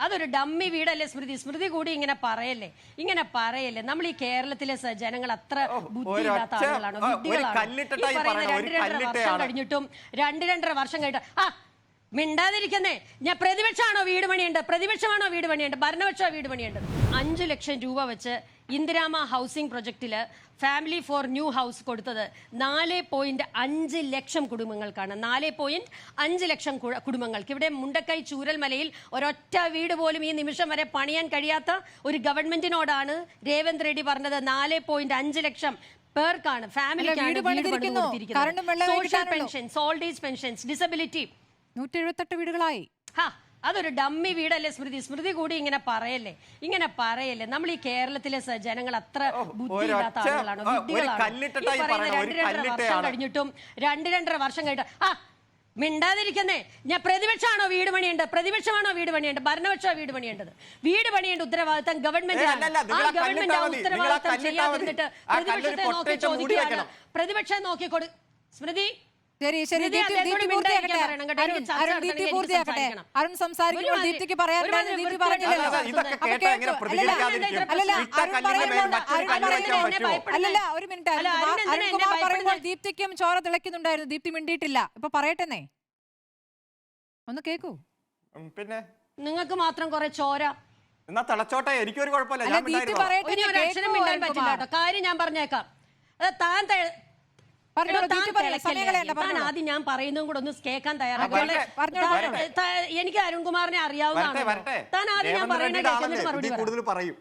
അതൊരു ഡമ്മി വീടല്ലേ സ്മൃതി. സ്മൃതി കൂടി ഇങ്ങനെ പറയല്ലേ. നമ്മൾ ഈ കേരളത്തിലെ ജനങ്ങൾ അത്ര ബുദ്ധിയില്ലാത്ത ആളുകളാണോ? വിഡ്ഢികളാണോ? ഈ പറയുന്ന 2.5 വർഷം കഴിഞ്ഞിട്ടും 2.5 വർഷം കഴിഞ്ഞിട്ട് മിണ്ടാതിരിക്കുന്നേ. ഞാൻ പ്രതിപക്ഷമാണോ വീട് പണിയേണ്ടത്? ഭരണപക്ഷമാ വീട് പണിയേണ്ടത്. 5 ലക്ഷം രൂപ വെച്ച് ഇന്ദിരാമ ഹൗസിംഗ് പ്രൊജക്ടില് ഫാമിലി ഫോർ ന്യൂ ഹൗസ് കൊടുത്തത് 4.5 ലക്ഷം കുടുംബങ്ങൾക്കാണ്. 4.5 ലക്ഷം കുടുംബങ്ങൾക്ക്. ഇവിടെ മുണ്ടക്കൈ ചൂരൽമലയിൽ ഒരൊറ്റ വീട് പോലും ഈ നിമിഷം വരെ പണിയാൻ കഴിയാത്ത ഒരു ഗവൺമെന്റിനോടാണ് രേവന്ത് റെഡ്ഡി പറഞ്ഞത് 4.5 ലക്ഷം പേർക്കാണ്, ഫാമിലിക്കാണ് വീട് പണിത് കൊടുത്തിരിക്കുന്നത്. Social pensions, old age pensions, disability 178 വീടുകളായി. അതൊരു ഡമ്മി വീടല്ലേ സ്മൃതി. സ്മൃതി കൂടി ഇങ്ങനെ പറയല്ലേ. നമ്മൾ ഈ കേരളത്തിലെ ജനങ്ങൾ അത്ര ബുദ്ധിയില്ലാത്ത ആളുകളാണോ? വിഡ്ഢികളാണോ? ഈ പറയുന്ന 2.5 വർഷം കഴിഞ്ഞിട്ടും 2.5 വർഷം കഴിഞ്ഞിട്ട് മിണ്ടാതിരിക്കുന്നേ. ഞാൻ പ്രതിപക്ഷമാണോ വീട് പണിയേണ്ടത്? ഭരണപക്ഷമാ വീട് പണിയേണ്ടത്. വീട് പണിയേണ്ട ഉത്തരവാദിത്തം ഗവൺമെന്റ്. ആ ഗവൺമെന്റ് ആ ഉത്തരവാദിത്തം ചെയ്യാതിരുന്നിട്ട് പ്രതിപക്ഷത്തെ നോക്കി ചോദിക്കുകയാണ്. പ്രതിപക്ഷം നോക്കിക്കൊടു സ്മൃതി. അരുൺ സംസാരിക്കുമ്പോൾ ദീപ്തിക്ക് പറയാനുണ്ടായിരുന്നു. ദീപ്തി പറഞ്ഞില്ലല്ലോ. അല്ലല്ല, ഒരു മിനിറ്റ്. അരുൺകുമാർ പറയുമ്പോൾ ദീപ്തിക്കും ചോര തിളയ്ക്കുന്നുണ്ടായിരുന്നു. ദീപ്തി മിണ്ടിയിട്ടില്ല. ഇപ്പൊ പറയട്ടെന്നേ, ഒന്ന് കേക്കൂ. പിന്നെ നിങ്ങൾക്ക് മാത്രം കുറെ ചോര എന്നാ തിളച്ചോട്ടെ, എനിക്കൊരു കുഴപ്പമില്ല. കാര്യം ഞാൻ പറഞ്ഞേക്കാം. ആദ്യം ഞാൻ പറയുന്നതും കൂടെ ഒന്ന് കേൾക്കാൻ തയ്യാറാണ്. എനിക്ക് അരുൺകുമാറിനെ അറിയാവുന്നതാണ്. താൻ ആദ്യം ഞാൻ പറയുന്നത് കൂടുതൽ പറയും.